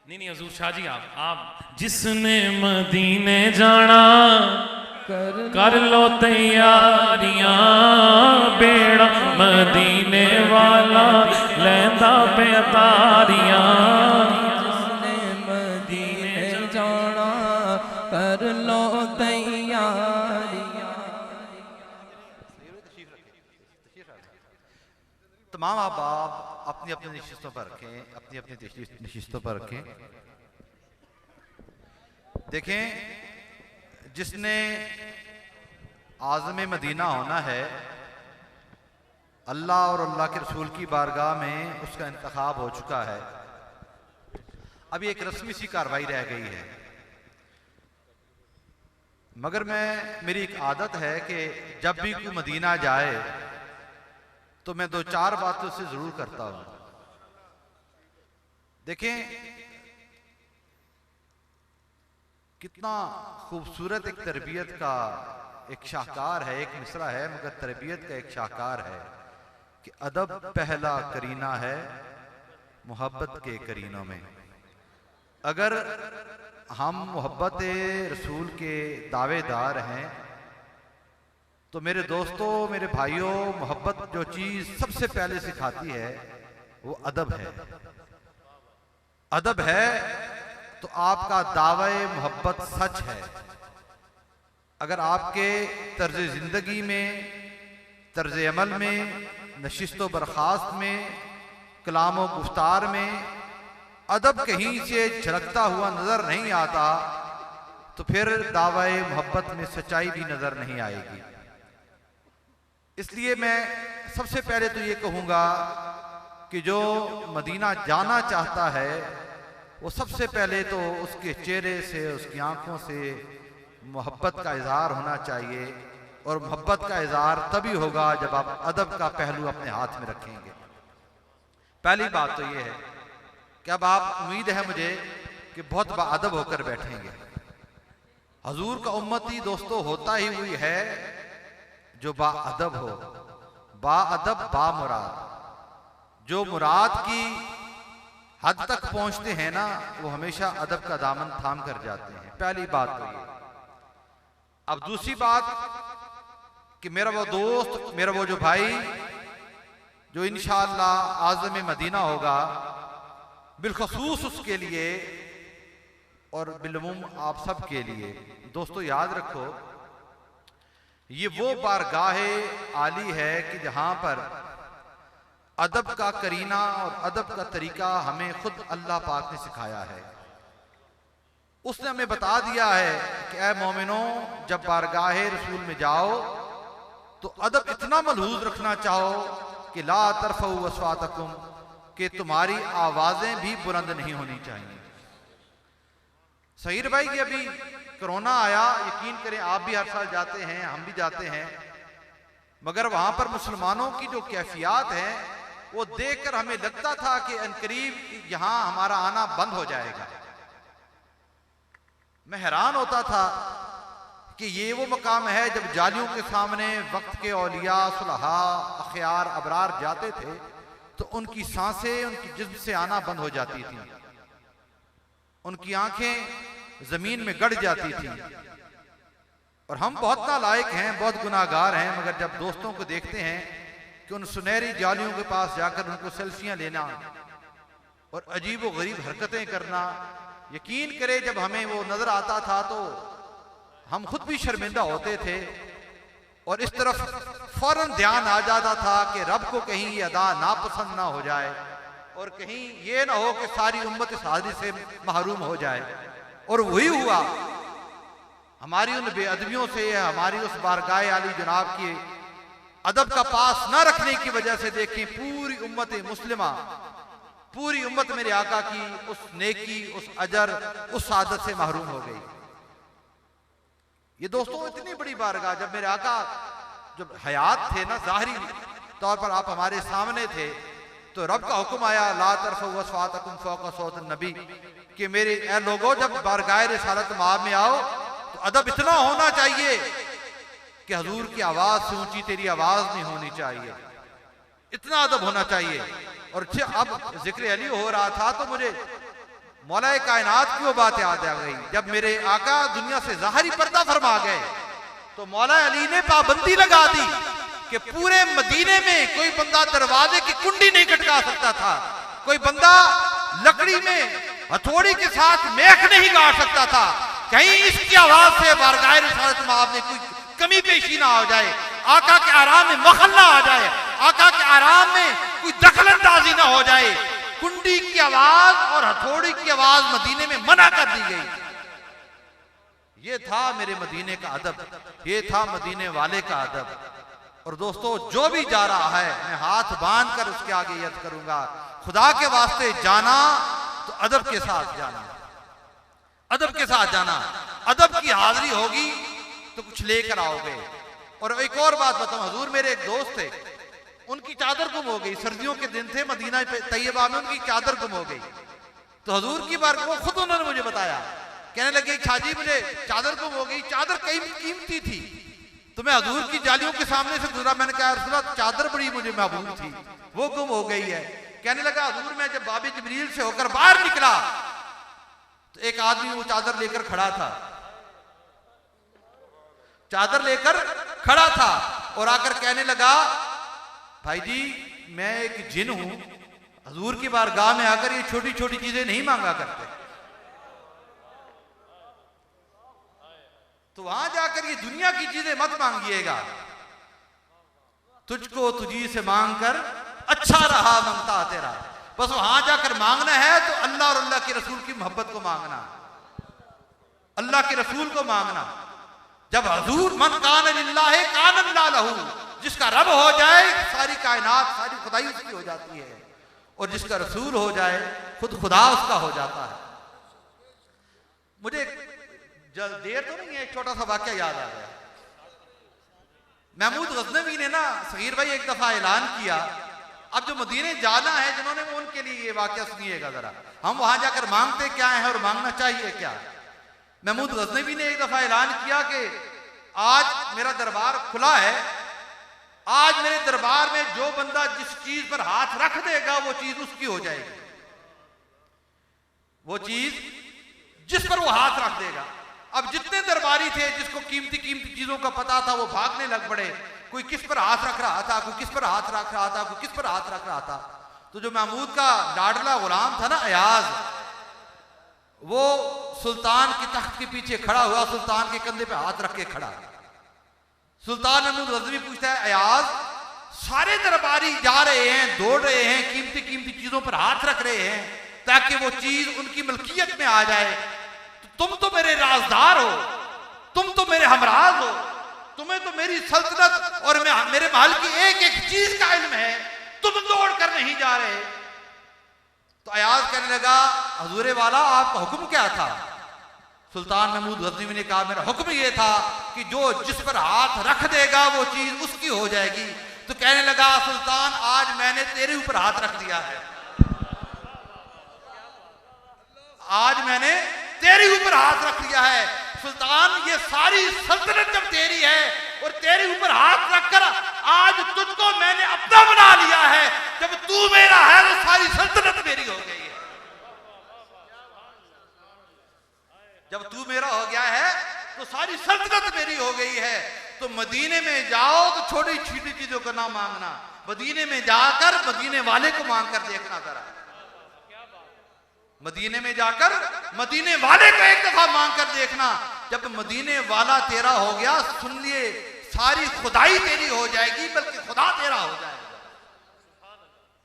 नहीं हजूर शाह जी आप जिसने मदीने जाना कर लो तैयारियां, बेड़ा मदीने वाला लैंदा पे तारियां। जिसने मदीने जाना कर लो तैयारियां। तमाम अहबाब अपनी अपनी नशिस्तों पर रखें, अपनी अपनी नशिस्तों पर रखें। देखें, जिसने आज़म मदीना होना है, अल्लाह और अल्लाह के रसूल की बारगाह में उसका इंतखाब हो चुका है। अभी एक रस्मी सी कार्रवाई रह गई है, मगर मेरी एक आदत है कि जब भी कोई मदीना जाए तो मैं 2-4 बातें उससे जरूर करता हूं। देखें कितना खूबसूरत एक तरबियत का एक शाहकार है, एक मिसरा है, मगर तरबियत का एक शाहकार है कि अदब पहला करीना है मोहब्बत के करीनों में। अगर हम मोहब्बत रसूल के दावेदार हैं तो मेरे दोस्तों, मेरे भाइयों, मोहब्बत जो चीज सबसे पहले सिखाती है वो अदब है। अदब है तो आपका दावे मोहब्बत सच है। अगर आपके तर्ज जिंदगी में, तर्ज अमल में, नशिस्तो बर्खास्त में, कलामो गुफ्तार में अदब कहीं से झलकता हुआ नजर नहीं आता तो फिर दावे मोहब्बत में सच्चाई भी नजर नहीं आएगी। इसलिए मैं सबसे पहले तो ये कहूँगा कि जो मदीना जाना चाहता है वो सबसे पहले तो उसके चेहरे से, उसकी आंखों से मोहब्बत का इजहार होना चाहिए। और मोहब्बत का इजहार तभी होगा जब आप अदब का पहलू अपने हाथ में रखेंगे। पहली बात तो ये है कि अब आप, उम्मीद है मुझे कि बहुत बाअदब होकर बैठेंगे। हजूर का उम्मती दोस्तों होता ही हुई है जो बाअदब हो। बाअदब बा मुराद, जो मुराद की हद तक पहुंचते हैं ना, वो हमेशा अदब का दामन थाम कर जाते हैं। पहली बात तो ये। अब दूसरी बात कि मेरा वो दोस्त, मेरा वो जो भाई जो इंशाअल्लाह आज़म मदीना होगा, बिलखसूस उसके लिए और बिलमुम आप सब के लिए, दोस्तों याद रखो, ये वो बारगाहे आली है कि जहां पर अदब का करीना और अदब का तरीका हमें खुद अल्लाह पाक ने सिखाया है। उसने हमें बता दिया है कि ऐ मोमिनों, जब बारगाहे रसूल में जाओ तो अदब इतना मलहूज रखना चाहो कि ला तरफऊ अस्वातकुम, कि तुम्हारी आवाजें भी बुलंद नहीं होनी चाहिए। सहीर भाई, ये अभी कोरोना आया, यकीन करें आप भी हर साल जाते हैं, हम भी जाते हैं, मगर वहां पर मुसलमानों की जो कैफियत है वो देखकर हमें लगता था कि अनकरीब यहां हमारा आना बंद हो जाएगा। मैं हैरान होता था कि ये वो मकाम है जब जालियों के सामने वक्त के औलिया, सुलहा, अखयार, अबरार जाते थे तो उनकी सांसें उनकी जिस्म से आना बंद हो जाती थी, उनकी आंखें जमीन में गड़ जाती थी। और हम बहुत नालायक हैं, बहुत गुनाहगार हैं, मगर जब दोस्तों को देखते हैं कि उन सुनहरी जालियों के पास जाकर उनको सेल्फियां लेना और अजीब व गरीब हरकतें करना, यकीन करे जब हमें वो नजर आता था तो हम खुद भी शर्मिंदा होते थे। और इस तरफ फौरन ध्यान आ जाता था कि रब को कहीं ये अदा नापसंद ना हो जाए और कहीं ये ना हो कि सारी उम्मत इस हाजिरी से महरूम हो जाए। और वही हुआ। हमारी उन बेअदबियों से, हमारी उस बारगाह आली जनाब की अदब का पास न रखने की वजह से देखें पूरी उम्मत मुस्लिमा, पूरी उम्मत मेरे आका की उस नेकी, उस अजर, उस सादत से महरूम हो गई। ये दोस्तों इतनी बड़ी बारगाह, जब मेरे आका जब हयात थे ना, जाहिरी तौर पर आप हमारे सामने थे, तो रब का हुक्म आया ला तरफऊ अस्वातकुम फौका सौत नबी, कि मेरे ए लोगों, जब बारगाह रिसालत माब में आओ तो अदब इतना होना चाहिए कि हजूर की आवाज से ऊंची तेरी आवाज नहीं होनी चाहिए, इतना अदब होना चाहिए। और अब जिक्र अली हो रहा था तो मुझे मौलाए कायनात की वो बात याद आ गई, जब मेरे आका दुनिया से ज़ाहिरी पर्दा फरमा गए तो मौला अली ने पाबंदी लगा दी कि पूरे मदीने में कोई बंदा दरवाजे की कुंडी नहीं खटका सकता था, कोई बंदा लकड़ी में हथौड़ी के साथ मेख नहीं गाड़ सकता था, कहीं इसकी आवाज से बारगाह रिसालत में कोई कमी पेशी ना हो जाए, आका के आराम में मखल ना आ जाए, आका के आराम में कोई दखलंदाजी ना हो जाए। कुंडी की आवाज और हथौड़ी की आवाज मदीने में मना कर दी गई। ये था मेरे मदीने का अदब, ये था मदीने वाले का अदब। और दोस्तों, जो भी जा रहा है मैं हाथ बांध कर उसके आगे यद करूंगा, खुदा के वास्ते जाना तो अदब के साथ जाना, अदब के साथ जाना। अदब की हाजिरी होगी तो कुछ लेकर आओगे। और एक और बात बताऊं, हजूर मेरे एक दोस्त थे, उनकी चादर गुम हो गई, सर्दियों के दिन थे, मदीना तैयबा में उनकी चादर गुम हो गई। तो हजूर की बार वो खुद उन्होंने मुझे बताया, कहने लगे छाजी मुझे चादर गुम हो गई, चादर कई कीमती थी, तो मैं हजूर की जालियों के सामने से गुजरा, मैंने कहा रसूल अल्लाह चादर बड़ी मुझे महबूब थी, वो गुम हो गई है। कहने लगा हजूर मैं जब बाबे जिब्रील से होकर बाहर निकला तो एक आदमी वो चादर लेकर खड़ा था, चादर लेकर खड़ा था और आकर कहने लगा भाई जी मैं एक जिन हूं, हजूर की बारगाह में आकर ये छोटी छोटी चीजें नहीं मांगा करते, तो वहां जाकर ये दुनिया की चीजें मत मांगिएगा, तुझको तुझी से मांग कर अच्छा रहा मंगता तेरा। बस वहां जाकर मांगना है तो अल्लाह और अल्लाह के रसूल की मोहब्बत को मांगना, अल्लाह के रसूल को मांगना। जब हजूर मन कान लिल्लाह कान अल्लाह लहू, जिसका रब हो जाए सारी कायनात सारी खुदाई उसकी हो जाती है, और जिसका रसूल हो जाए खुद खुदा उसका हो जाता है। मुझे देर तो नहीं है, एक छोटा सा वाक्य याद आ गया। महमूद गजनवी ने ना सगीर भाई एक दफा ऐलान किया, अब जो मदीने जाना है जिन्होंने, वो उनके लिए ये वाक्य सुनिएगा जरा, हम वहां जाकर मांगते क्या है और मांगना चाहिए क्या। महमूद गजनवी ने एक दफा ऐलान किया कि आज मेरा दरबार खुला है, आज मेरे दरबार में जो बंदा जिस चीज पर हाथ रख देगा वो चीज उसकी हो जाएगी, वो चीज जिस पर वो हाथ रख देगा। अब जितने दरबारी थे जिसको कीमती कीमती चीजों का पता था वो भागने लग पड़े, कोई किस पर हाथ रख रहा था, कोई किस पर हाथ रख रहा था, कोई किस पर हाथ रख रहा था। तो जो महमूद का लाडला गुलाम था ना अयाज, वो सुल्तान के तख्त के पीछे खड़ा हुआ, सुल्तान के कंधे पे हाथ रख के खड़ा। सुल्तान महमूद गजनवी पूछता है अयाज सारे दरबारी जा रहे हैं, दौड़ रहे हैं, कीमती कीमती चीजों पर हाथ रख रहे हैं ताकि वो चीज उनकी मलकियत में आ जाए, तुम तो मेरे राजदार हो, तुम तो मेरे हमराज हो, तुम्हें तो मेरी सल्तनत और मेरे महल की एक एक चीज का इल्म है, तुम दौड़ कर नहीं जा रहे। तो अयाज कहने लगा हजूरे वाला आपका हुक्म क्या था। सुल्तान महमूद गजनवी ने कहा मेरा हुक्म यह था कि जो जिस पर हाथ रख देगा वो चीज उसकी हो जाएगी। तो कहने लगा सुल्तान आज मैंने तेरे ऊपर हाथ रख दिया है, आज मैंने तेरे ऊपर हाथ रख दिया है। सुल्तान ये सारी सल्तनत जब तेरी है और तेरे ऊपर हाथ रखकर आज तुझको मैंने अपना बना लिया है, जब तू मेरा है तो सारी सल्तनत मेरी हो गई है। जब तू मेरा हो गया है तो सारी सल्तनत मेरी हो गई है। तो मदीने में जाओ तो छोटी छोटी चीजों का ना मांगना, मदीने में जाकर मदीने वाले को मांग कर देखना जरा, मदीने में जाकर मदीने वाले को एक दफा मांग कर देखना। जब मदीने वाला तेरा हो गया सुन लिए सारी खुदाई तेरी हो जाएगी, बल्कि खुदा तेरा हो जाएगा।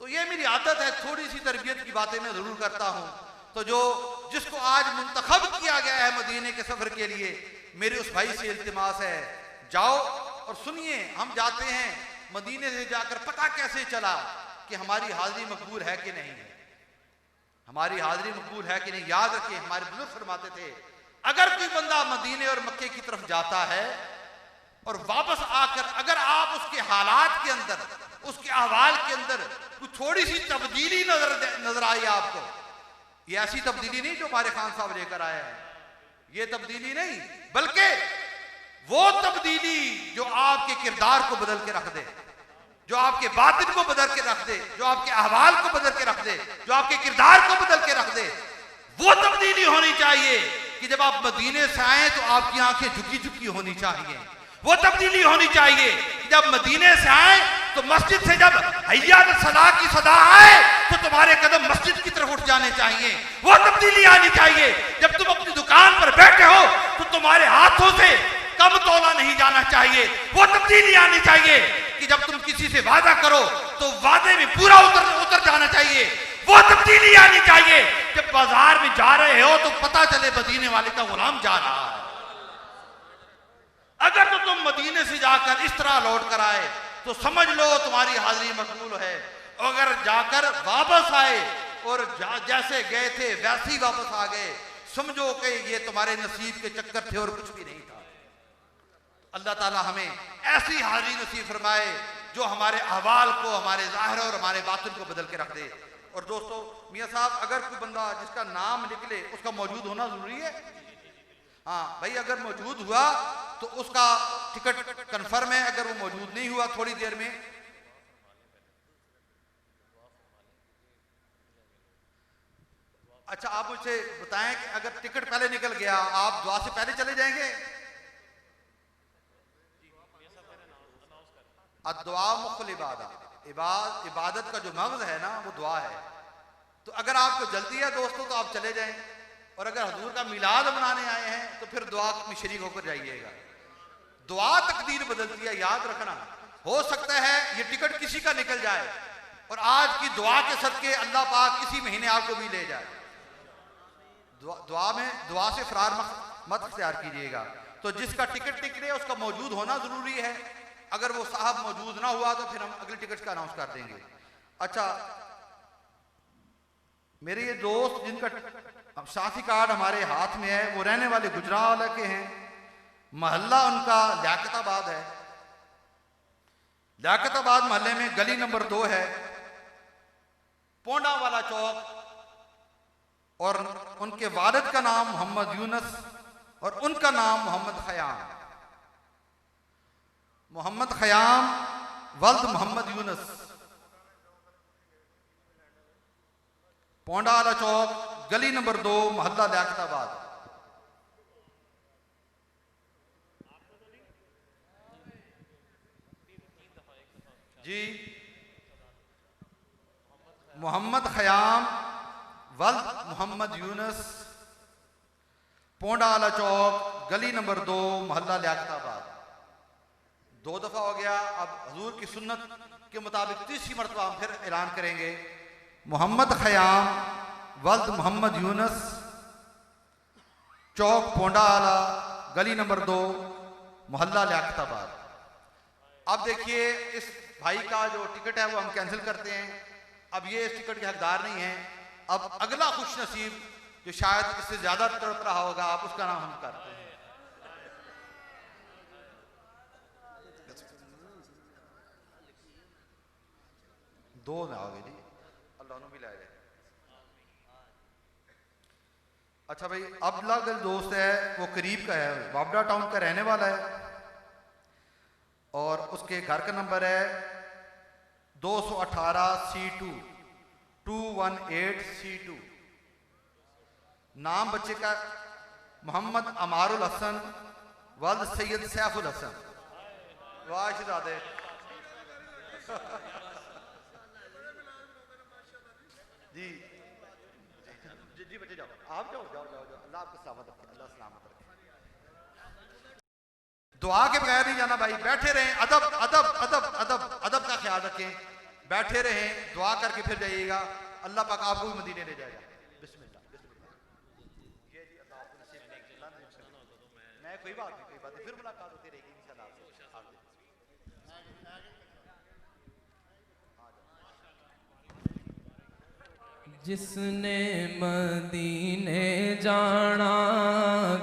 तो ये मेरी आदत है, थोड़ी सी तरबियत की बातें मैं जरूर करता हूं। तो जो जिसको आज मुंतखब किया गया है मदीने के सफर के लिए, मेरे उस भाई से इल्तिमास है जाओ और सुनिए। हम जाते हैं मदीने से जाकर पता कैसे चला कि हमारी हाजिरी मकबूल है कि नहीं, हमारी हाजिरी मकबूल है कि नहीं। याद रखिए हमारे बुजुर्ग फरमाते थे अगर कोई बंदा मदीने और मक्के की तरफ जाता है और वापस आकर अगर आप उसके हालात के अंदर, उसके अहवाल के अंदर कोई थोड़ी सी तब्दीली नजर आई आपको, ये ऐसी तब्दीली नहीं जो हमारे खान साहब लेकर आए हैं, ये तब्दीली नहीं, बल्कि वो तब्दीली जो आपके किरदार को बदल के रख दे, जो आपके बातिन को बदल के रख दे, जो आपके अहवाल को बदल के रख दे, जो आपके किरदार को बदल के रख दे, वो तब्दीली होनी चाहिए कि जब आप मदीने से आए तो आपकी आंखें झुकी झुकी होनी चाहिए। वो तब्दीली होनी चाहिए कि जब मदीने से आए तो मस्जिद से जब हैया सलाह की सदा आए तो तुम्हारे कदम मस्जिद की तरफ उठ जाने चाहिए। वो तब्दीली आनी चाहिए जब तुम अपनी दुकान पर बैठे हो तो तुम्हारे हाथों से कम तोला नहीं जाना चाहिए। वो तब्दीली आनी चाहिए कि जब तुम किसी से वादा करो तो वादे में पूरा उतर जाना चाहिए। वो तब्दीली आनी चाहिए जब बाजार में जा रहे हो तो पता चले मदीने वाले का गुलाम जा रहा है। अगर तो तुम मदीने से जाकर इस तरह लौट कर आए तो समझ लो तुम्हारी हाजिरी मकबूल है। अगर जाकर वापस आए और जैसे गए थे वैसे ही वापस आ गए, समझो कि ये तुम्हारे नसीब के चक्कर थे और कुछ भी नहीं था। अल्लाह ताला हमें ऐसी हाजिरी नसीब फरमाए जो हमारे अहवाल को, हमारे ज़ाहिर और हमारे बातिन को बदल के रख दे। और दोस्तों, मियाँ साहब, अगर कोई बंदा जिसका नाम निकले उसका मौजूद होना जरूरी है। हाँ भाई, अगर मौजूद हुआ तो उसका टिकट कंफर्म है। अगर वो मौजूद नहीं हुआ थोड़ी देर में अच्छा, आप मुझे बताएं कि अगर टिकट पहले निकल गया, आप दुआ से पहले चले जाएंगे? दुआ मुख्तलिफ इबादत का जो मगज़ है ना वो दुआ है। तो अगर आपको जल्दी है दोस्तों तो आप चले जाएं, और अगर हुजूर का मिलाद मनाने आए हैं तो फिर दुआ में शरीक होकर जाइएगा। दुआ तकदीर बदलती है, याद रखना। हो सकता है ये टिकट किसी का निकल जाए और आज की दुआ के सदके अल्लाह पाक इसी महीने आपको भी ले जाए। दुआ से फरार मत इख्तियार कीजिएगा। तो जिसका टिकट निकले उसका मौजूद होना जरूरी है। अगर वो साहब मौजूद ना हुआ तो फिर हम अगले टिकट का अनाउंस कर देंगे। अच्छा, मेरे ये दोस्त जिनका साथी कार्ड हमारे हाथ में है वो रहने वाले गुजरावाला के हैं। मोहल्ला उनका लियाकताबाद है। लियाकताबाद मोहल्ले में गली नंबर 2 है, पोंडा वाला चौक। और उनके वालिद का नाम मोहम्मद यूनुस और उनका नाम मोहम्मद खयाम। मोहम्मद खयाम वल्द मोहम्मद यूनुस, पोंडा वाला चौक, गली नंबर 2, मोहल्ला लियाकताबाद। जी, मोहम्मद खयाम वल्द मोहम्मद यूनुस, पोंडा वाला चौक, गली नंबर 2, मोहल्ला लियाकताबाद। 2 दफा हो गया। अब हुजूर की सुन्नत के मुताबिक तीसरी मरतबा हम फिर ऐलान करेंगे। मोहम्मद खयाम वल्द मोहम्मद यूनुस, चौक पोंडा आला, गली नंबर 2, मोहल्ला लियाकताबाद। अब देखिए, इस भाई का जो टिकट है वो हम कैंसिल करते हैं। अब ये इस टिकट के हकदार नहीं है। अब अगला खुश नसीब जो शायद इससे ज्यादा तड़प रहा होगा, आप उसका नाम हम करते हैं। दो में आ गए जी, अल्लाह ने मिलाया जाए। अच्छा भाई, अब अगला दोस्त है वो करीब का है, बाबडा टाउन का रहने वाला है और उसके घर का नंबर है 218 C2 218 C2। नाम बच्चे का मोहम्मद अमारुल हसन वल्द सैयद सैफुल हसन। वाह शहजादे। जी जी जी बच्चे जाओ, आप जाओ जाओ जाओ जाओ, अल्लाह आपको सलामत रखे, अल्लाह सलामत रखे। दुआ के बगैर नहीं जाना भाई, बैठे रहें। अदब अदब अदब अदब अदब का ख्याल रखें, बैठे रहें, दुआ करके फिर जाइएगा। अल्लाह पाक आपको भी मदीने ले जाएगा। बिस्मिल्लाह बिस्मिल्लाह। ये जी अल्लाह आपको नसीब करे। मैं कोई बात नहीं, फिर मुलाकात होती रहेगी इंशाअल्लाह। जिसने मदीने जाना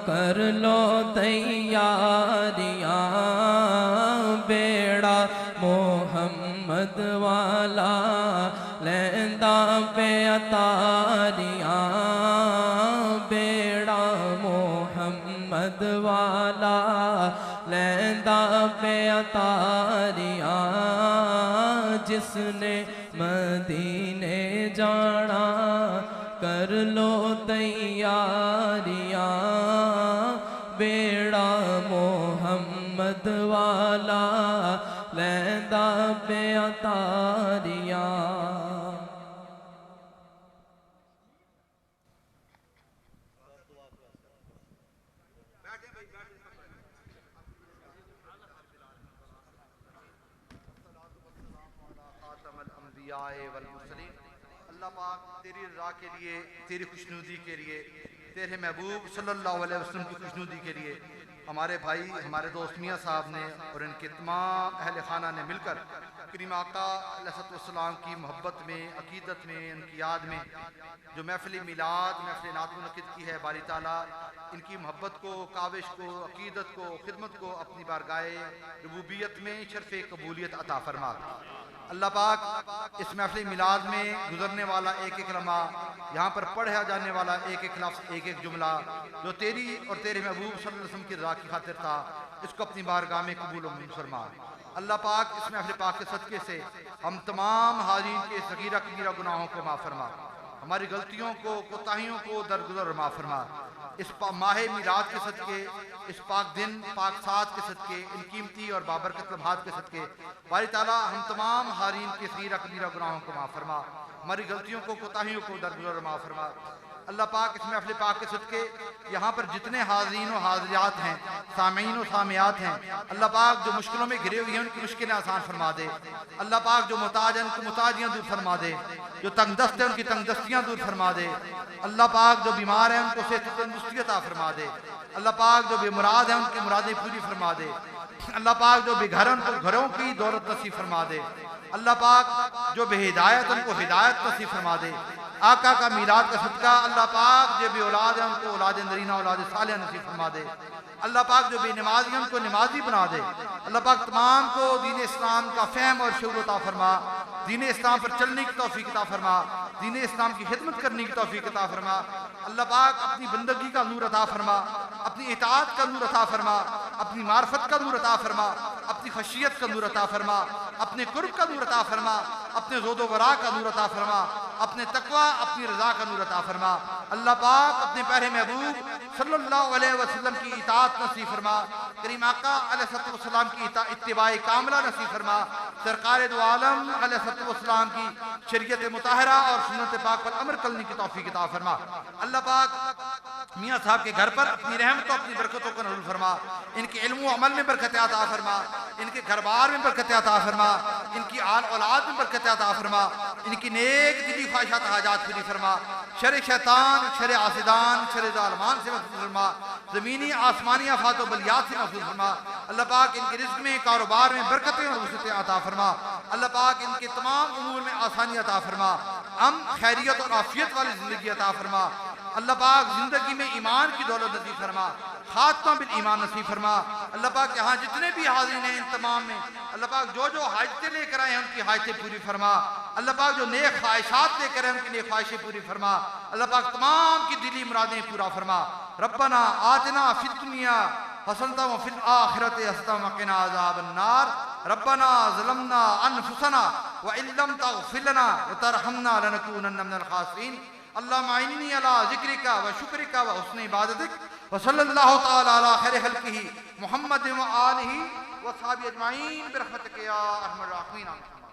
कर लो तैयारियां, बेड़ा मोहम्मद वाला लैंदा पे अतारियां, बेड़ा मोहम्मद वाला लैंदा पे अतारियां। जिसने मदीने जाना कर लो तैयारियां। यारियां बेड़ा मोहम्मद वाला लैंदा पे तारियां। अल्लाह पाक तेरी रज़ा के लिए, तेरी खुशनुदी के लिए, तेरे महबूब सल्लल्लाहु अलैहि वसल्लम की खुशनुदी के लिए हमारे भाई हमारे दोस्त मियाँ साहब ने और इनके तमाम अहल खाना ने मिलकर करीम आका अलैहिस्सलाम की मोहब्बत में, अकीदत में, उनकी याद में जो महफिल मिलाद महफिल नात मुनक़िद की है, बारी ताला इनकी मोहब्बत को, काविश को, अकीदत को, खिदमत को अपनी बारगाहे रुबूबियत में शर्फ़े कबूलियत अता फरमा। अल्लाह पाक इस महफिल मिलाद में गुजरने वाला एक एक लम्हा, यहाँ पर पढ़ा जाने वाला एक एक लफ्ज़, एक एक जुमला जो तेरी और तेरे महबूब सल्लल्लाहु अलैहि वसल्लम की रज़ा की खातिर था, इसको अपनी बारगाह में कबूल और मंजूर फरमा। अल्लाह पाक इस महफिल पाक के सदक़े से हम तमाम हाज़रीन के सगीरा कबीरा गुनाहों को माफ़ फरमा, हमारी गलतियों को, कोताहियों को दरगुजर माफ़ फरमा। इस माह मिलाद के सदक़े, इस पाक दिन, पाक साथ के सदक़े, इन कीमती और बाबरकत लम्हात के सदक़े बारी ताला हम तमाम हारीन के सगीरा कबीरा गुनाहों को माफ़ फरमा, हमारी गलतियों को, कोताहियों को दरगुजर माफ़ फरमा। अल्लाह पाक इस महफिल पाक के सदक़े यहाँ पर जितने हाज़रीन और हाज़िरात हैं, सामीन और सामियात हैं, अल्लाह पाक जो मुश्किलों में घिरे हुए हैं उनकी मुश्किलें आसान फरमा दे। अल्लाह पाक जो मुताज हैं उनकी मुताजियाँ दूर फरमा दे, जो तंगदस्त हैं उनकी तंगदस्तियाँ दूर फरमा दे। अल्लाह पाक जो बीमार हैं उनको सेहत तंदुरुस्ती अता फरमा दे। अल्लाह पाक जो बेमुराद हैं उनकी मुरादें पूरी फरमा दे। अल्लाह पाक जो बेघर उनको घरों की दौलत नसीब फरमा दे। अल्लाह पाक जो बेहिदायत उनको हिदायत नसीब फरमा दे। आका का मीलाद का सदका अल्लाह पाक जो बे औलाद है उनको औलाद नरीना औलाद सालिहा नसीब फरमा दे। अल्लाह पाक जो बेनमाजी है उनको नमाजी बना दे। अल्लाह पाक तमाम को दीन इस्लाम का फ़हम और शऊर अता फरमा, दीन इस्लाम पर चलने की तौफीक अता फरमा, दीन इस्लाम की खिदमत करने की तौफीक अता फरमा। अल्लाह पाक अपनी बंदगी का नूर अता फरमा, अपनी इताअत का नूर अता फरमा, अपनी मार्फत का नूर अता फरमा, अपनी खशियत का नूर अता फरमा, अपने कुर्ब का नूर अता फरमा, अपने ज़ोदो वरा का नूर अता फरमा, अपने तकवा, अपनी रज़ा का नूर अता फरमा। अल्लाह पाक अपने प्यारे महबूब सल्लल्लाहु अलैहि वसल्लम की इताअत नसीब फरमा, करीम आका अलैहिस्सलाम की इत्तिबाए कामिला नसीब फरमा, सरकार दो आलम अलैहिस्सलाम की शरीयत मुताहरा और सुन्नत पाक पर अमल करने की तौफीक अता फरमा। अल्लाह पाक मियाँ साहब के घर पर अपनी रहमत और अपनी बरकतों को नज़ूल फरमा, इनके इल्म व अमल में बरकत अता फरमा, इनके घर बार में बरकत अता फरमा, इनकी आल औलाद में बरकत अता फरमा, इनकी नेक दिली ख्वाहिशात हाजात पूरी फरमा, शर शैतान, शर आसिदान, शर ज़ालिमान से महफूज फरमा, ज़मीनी आसमानी आफात व बलियात से महफूज फरमा। अल्लाह पाक इनके रिज़्क़ में, कारोबार में बरकतें और वसअतें अता फरमा। अल्लाह पाक इनके तमाम उमूर में आसानी अता फरमा, खैरियत और आफियत वाली ज़िंदगी अता फरमा। अल्लाह पाक ज़िंदगी में ईमान की दौलत नसीब फरमा, खात्मा बिल ईमान नसीब फरमा। अल्लाह पाक यहाँ जितने भी हाज़िर हैं इन तमाम में अल्लाह पाक जो जो हाजतें लेकर आए हैं उनकी हाजतें पूरी फरमा। अल्लाह पाक जो नेक ख्वाहिशात लेकर आए उनकी नेक ख्वाहिशें पूरी फरमा। अल्लाह पाक तमाम की दिली मुरादें पूरा फरमा। रब्बना आतिना फिद दुनिया हसनतम व फिल आखिरति हसनतम व क़िना अज़ाबन्नार। रब्बना ज़लमना अनफुसना व इल्लम तग़फिर लना व तरहमना लनकूनन्न मिनल खासिरीन। अल्लाहुम्मा इन्नी अला ज़िक्रिका व शुक्रिका व हुस्नि इबादतिक व सल्लल्लाहु तआला अला खैरि खल्क़िही मुहम्मद व आलिही व अस्हाबिही अजमाईन बिरहमतिका या अरहमर राहिमीन।